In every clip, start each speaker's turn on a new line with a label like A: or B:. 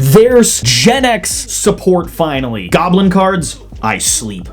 A: There's Genex support finally. Goblin cards, I sleep.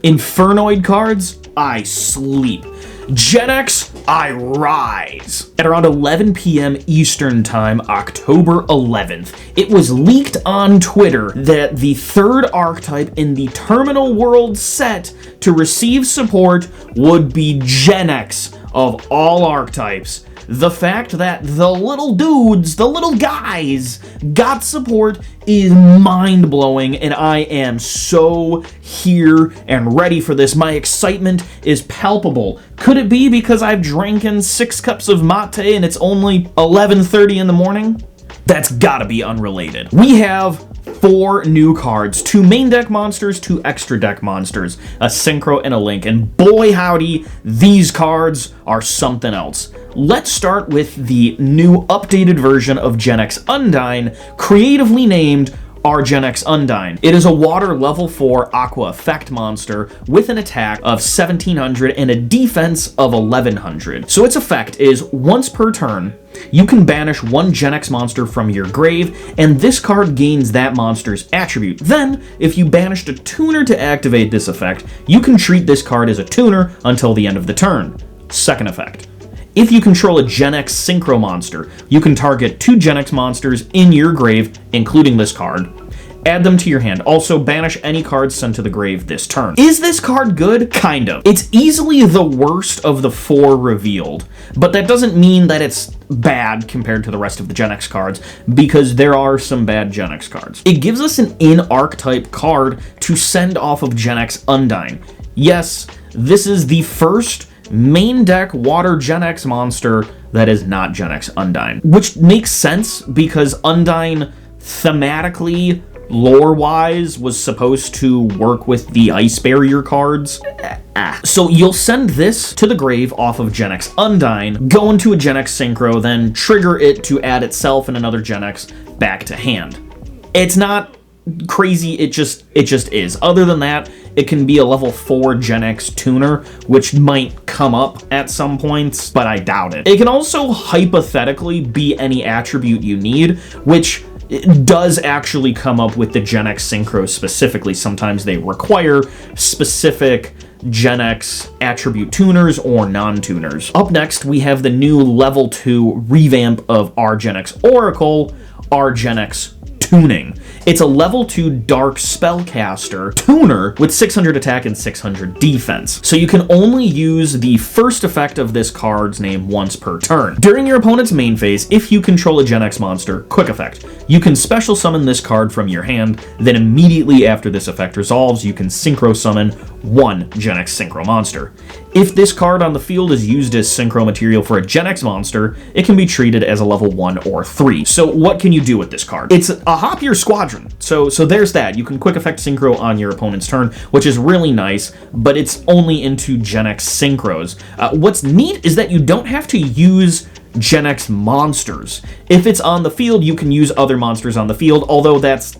A: Infernoid cards, I sleep. Genex, I rise. At around 11 p.m. Eastern Time, October 11th, it was leaked on Twitter that the third archetype in the Terminal World set to receive support would be Genex of all archetypes. The fact that the little dudes, the little guys, got support is mind-blowing, and I am so here and ready for this. My excitement is palpable. Could it be because I've drinking 6 cups of mate and it's only 11:30 in the morning? That's gotta be unrelated. We have 4 new cards, 2 main deck monsters, 2 extra deck monsters, a Synchro and a Link, and boy howdy, these cards are something else. Let's start with the new updated version of Genex Undyne, creatively named our Genex Undyne. It is a water level 4 aqua effect monster with an attack of 1700 and a defense of 1100. So its effect is once per turn, you can banish 1 Genex monster from your grave, and this card gains that monster's attribute. Then, if you banished a tuner to activate this effect, you can treat this card as a tuner until the end of the turn. Second effect. If you control a Genex Synchro monster, you can target 2 Genex monsters in your grave, including this card. Add them to your hand. Also, banish any cards sent to the grave this turn. Is this card good? Kind of. It's easily the worst of the 4 revealed, but that doesn't mean that it's bad compared to the rest of the Genex cards, because there are some bad Genex cards. It gives us an in-archetype card to send off of Genex Undyne. Yes, this is the first main deck water Genex monster that is not Genex Undyne, which makes sense because Undyne thematically, lore-wise, was supposed to work with the Ice Barrier cards. So you'll send this to the grave off of Genex Undyne, go into a Genex Synchro, then trigger it to add itself and another Genex back to hand. It's not crazy, it just is. Other than that, it can be a level 4 Genex tuner, which might come up at some points, but I doubt it. It can also hypothetically be any attribute you need, which does actually come up with the Genex Synchro specifically. Sometimes they require specific Genex attribute tuners or non-tuners. Up next, we have the new level 2 revamp of our Genex Oracle, our Genex Tuning. It's a level 2 dark spellcaster tuner with 600 attack and 600 defense. So you can only use the first effect of this card's name once per turn. During your opponent's main phase, if you control a Genex monster, quick effect, you can special summon this card from your hand, then immediately after this effect resolves, you can synchro summon 1 Genex Synchro monster. If this card on the field is used as synchro material for a Genex monster, it can be treated as a level 1 or 3. So what can you do with this card? It's a hop your squadron. So there's that. You can quick effect synchro on your opponent's turn, which is really nice, but it's only into Genex Synchros. What's neat is that you don't have to use Genex monsters. If it's on the field, you can use other monsters on the field, although that's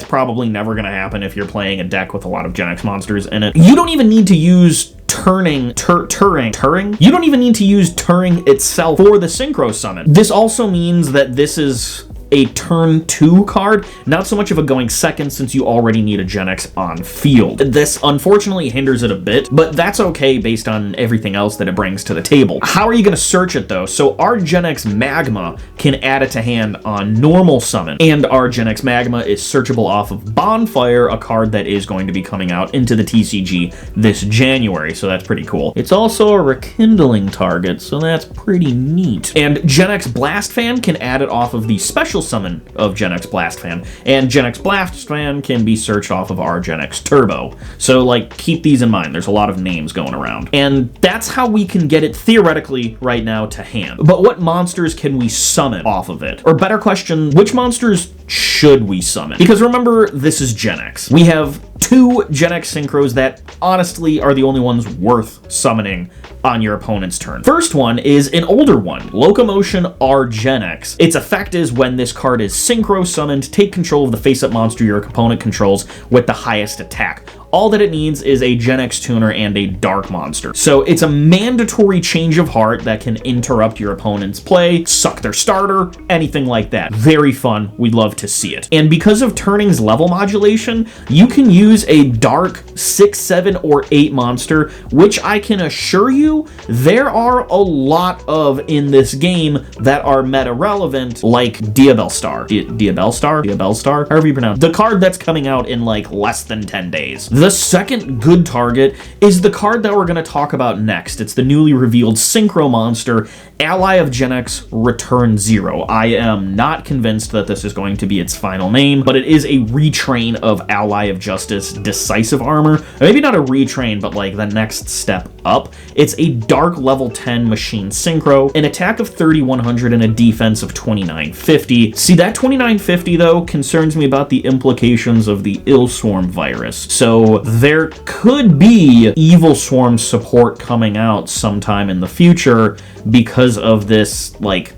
A: probably never going to happen if you're playing a deck with a lot of Genex monsters in it. You don't even need to use Turing. You don't even need to use Turing itself for the Synchro Summon. This also means that this is a turn 2 card, not so much of a going second since you already need a Genex on field. This unfortunately hinders it a bit, but that's okay based on everything else that it brings to the table. How are you going to search it though? So our Genex Magma can add it to hand on normal summon, and our Genex Magma is searchable off of Bonfire, a card that is going to be coming out into the TCG this January, so that's pretty cool. It's also a rekindling target, so that's pretty neat. And Genex Blast Fan can add it off of the special summon of Genex Blast Fan, and Genex Blast Fan can be searched off of our Genex Turbo. So, keep these in mind. There's a lot of names going around. And that's how we can get it, theoretically, right now to hand. But what monsters can we summon off of it? Or better question, which monsters should we summon? Because remember, this is Genex. We have 2 Genex Synchros that honestly are the only ones worth summoning on your opponent's turn. First one is an older one, Locomotion R Genex. Its effect is when this card is synchro summoned, take control of the face-up monster your opponent controls with the highest attack. All that it needs is a Genex tuner and a dark monster. So it's a mandatory change of heart that can interrupt your opponent's play, suck their starter, anything like that. Very fun. We'd love to see it. And because of Turning's level modulation, you can use a dark 6, 7, or 8 monster, which I can assure you there are a lot of in this game that are meta relevant, like Diabellstar, however you pronounce it. The card that's coming out in like less than 10 days. The second good target is the card that we're going to talk about next. It's the newly revealed Synchro monster, Ally of Genex Return 0. I am not convinced that this is going to be its final name, but it is a retrain of Ally of Justice Decisive Armor. Maybe not a retrain, but like the next step up. It's a dark level 10 machine synchro, an attack of 3100 and a defense of 2950. See, that 2950 though concerns me about the implications of the Ill Swarm virus. So there could be Evil Swarm support coming out sometime in the future because of this, like,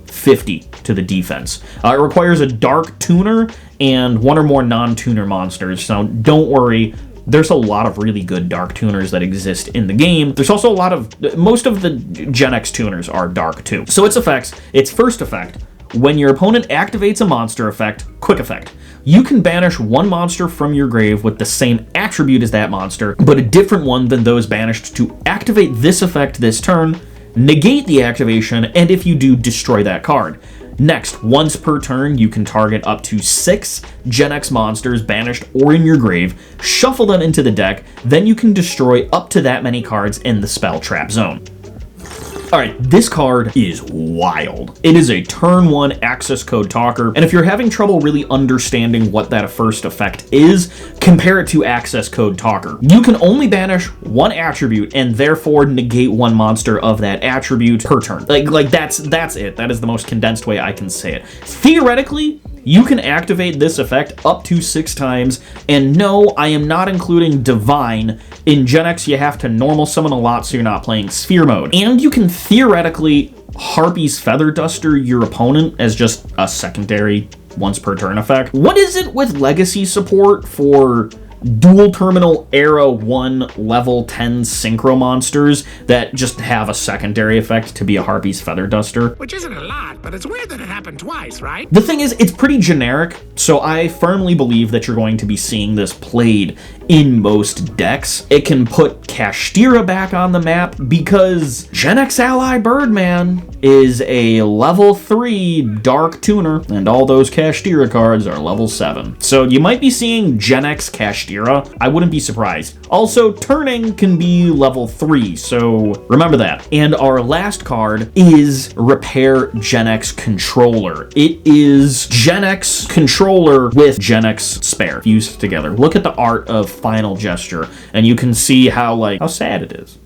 A: 50 to the defense. It requires a dark tuner and one or more non-tuner monsters, so don't worry. There's a lot of really good dark tuners that exist in the game. There's also a lot of, most of the Genex tuners are dark too. So its effects, its first effect, when your opponent activates a monster effect, quick effect, you can banish one monster from your grave with the same attribute as that monster, but a different one than those banished to activate this effect this turn, negate the activation, and if you do, destroy that card. Next, once per turn, you can target up to 6 Genex monsters banished or in your grave, shuffle them into the deck, then you can destroy up to that many cards in the spell trap zone. Alright, this card is wild. It is a turn 1 access code talker, and if you're having trouble really understanding what that first effect is, compare it to access code talker. You can only banish one attribute and therefore negate one monster of that attribute per turn. Like that's it. That is the most condensed way I can say it. Theoretically, you can activate this effect up to 6 times, and no, I am not including Divine. In Genex, you have to normal summon a lot so you're not playing Sphere mode. And you can theoretically Harpy's Feather Duster your opponent as just a secondary once per turn effect. What is it with Legacy support for dual terminal Era 1 level 10 synchro monsters that just have a secondary effect to be a Harpy's Feather Duster?
B: Which isn't a lot, but it's weird that it happened twice, right?
A: The thing is, it's pretty generic, so I firmly believe that you're going to be seeing this played in most decks. It can put Kashtira back on the map because Genex Ally Birdman is a level 3 dark tuner, and all those Kashtira cards are level 7. So you might be seeing Genex Kashtira. I wouldn't be surprised. Also, Turning can be level 3, so remember that. And our last card is Repair Genex Controller. It is Genex Controller with Genex Spare fused together. Look at the art of Final Gesture, and you can see how sad it is.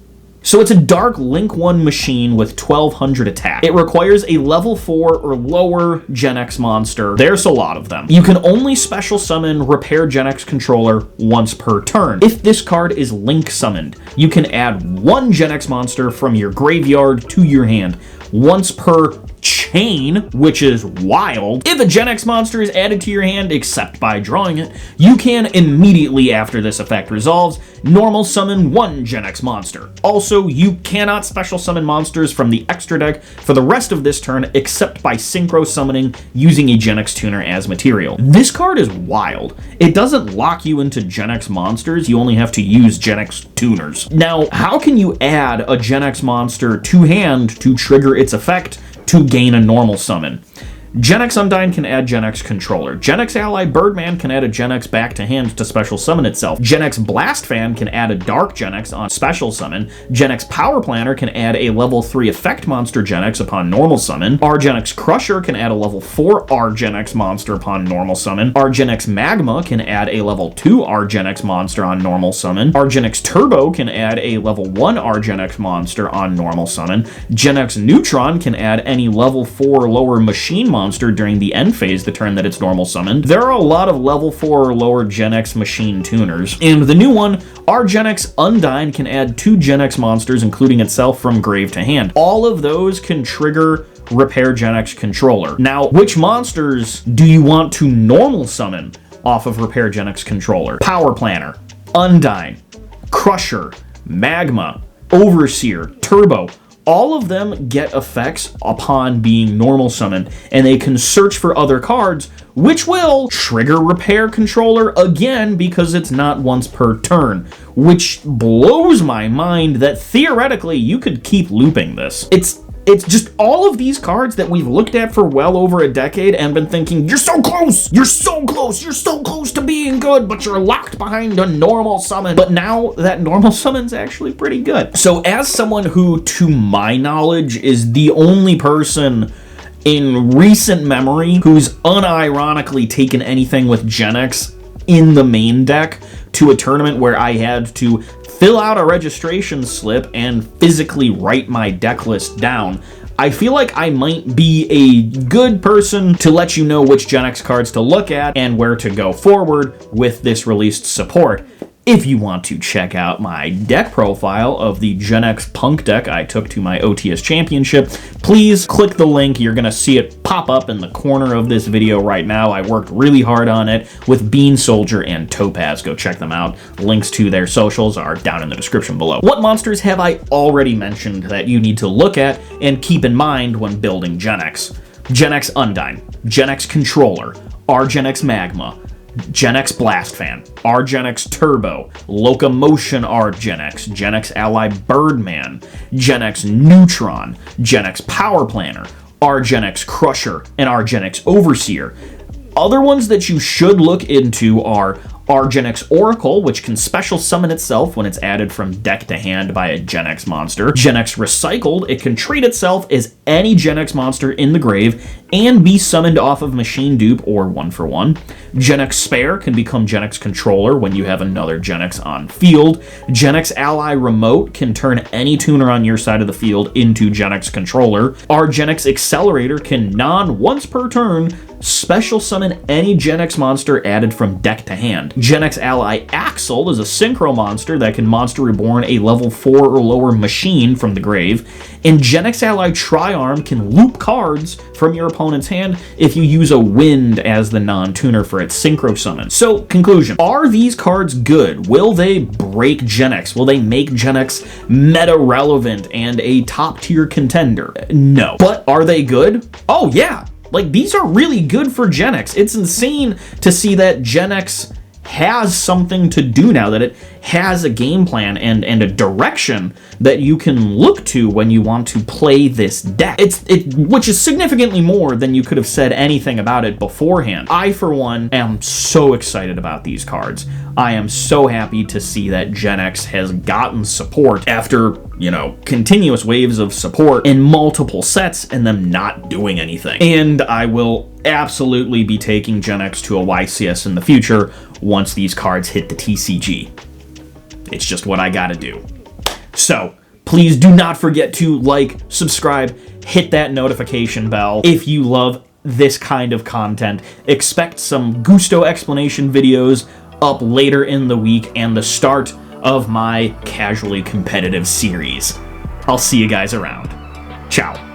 A: So it's a dark Link 1 machine with 1200 attack. It requires a level 4 or lower Genex monster. There's a lot of them. You can only special summon Repair Genex Controller once per turn. If this card is Link summoned, you can add one Genex monster from your graveyard to your hand once per chain, which is wild. If a Genex monster is added to your hand, except by drawing it, you can immediately after this effect resolves, normal summon one Genex monster. Also, you cannot special summon monsters from the extra deck for the rest of this turn except by synchro summoning using a Genex tuner as material. This card is wild. It doesn't lock you into Genex monsters, you only have to use Genex tuners. Now, how can you add a Genex monster to hand to trigger its effect to gain a normal summon? Genex Undyne can add Genex Controller. Genex Ally Birdman can add a Genex back to hand to special summon itself. Genex Blast Fan can add a Dark Genex on special summon. Genex Power Planner can add a level 3 effect monster Genex upon normal summon. Our Genex Crusher can add a level 4 R Genex monster upon normal summon. Our Genex Magma can add a level 2 R Genex monster on normal summon. Our Genex Turbo can add a level 1 R Genex monster on normal summon. Genex Neutron can add any level 4 or lower machine monster during the end phase the turn that it's normal summoned. There are a lot of level 4 or lower Genex machine tuners. And the new one, our Genex Undyne can add 2 Genex monsters, including itself, from grave to hand. All of those can trigger Repair Genex Controller. Now, which monsters do you want to normal summon off of Repair Genex Controller? Power Planner. Undyne, Crusher, Magma, Overseer, Turbo, all of them get effects upon being normal summoned, and they can search for other cards, which will trigger Repair Controller again because it's not once per turn, which blows my mind that theoretically you could keep looping this. It's just all of these cards that we've looked at for well over a decade and been thinking, you're so close, you're so close, you're so close to being good, but you're locked behind a normal summon. But now that normal summon's actually pretty good. So as someone who, to my knowledge, is the only person in recent memory who's unironically taken anything with Genex in the main deck to a tournament where I had to fill out a registration slip and physically write my deck list down, I feel like I might be a good person to let you know which Genex cards to look at and where to go forward with this released support. If you want to check out my deck profile of the Genex p.u.n.k deck I took to my OTS Championship, please click the link. You're going to see it pop up in the corner of this video right now. I worked really hard on it with Bean Soldier and Topaz. Go check them out. Links to their socials are down in the description below. What monsters have I already mentioned that you need to look at and keep in mind when building Genex? Genex Undyne, Genex Controller, R-Genex Magma, Genex Blast Fan, R-Genex Turbo, Locomotion R-Genex, Genex Ally Birdman, Genex Neutron, Genex Power Planner, R-Genex Crusher, and R-Genex Overseer. Other ones that you should look into are R-Genex Oracle, which can special summon itself when it's added from deck to hand by a Genex monster. Genex Recycled, it can treat itself as any Genex monster in the grave and be summoned off of Machine Dupe or 1-for-1. Genex Spare can become Genex Controller when you have another Genex on field. Genex Ally Remote can turn any tuner on your side of the field into Genex Controller. Our Genex Accelerator can once per turn special summon any Genex monster added from deck to hand. Genex Ally Axel is a synchro monster that can Monster Reborn a level 4 or lower machine from the grave. And Genex Ally Triarm can loop cards from your opponent's hand if you use a Wind as the non-tuner for its synchro summon. So, conclusion. Are these cards good? Will they break Genex? Will they make Genex meta-relevant and a top-tier contender? No. But are they good? Oh, yeah. Like, these are really good for Genex. It's insane to see that Genex has something to do now, that it has a game plan and a direction that you can look to when you want to play this deck. Which is significantly more than you could have said anything about it beforehand. I, for one, am so excited about these cards. I am so happy to see that Genex has gotten support after, continuous waves of support in multiple sets and them not doing anything. And I will absolutely be taking Genex to a YCS in the future once these cards hit the TCG. It's just what I gotta do. So, please do not forget to like, subscribe, hit that notification bell if you love this kind of content. Expect some Gusto explanation videos up later in the week and the start of my casually competitive series. I'll see you guys around. Ciao.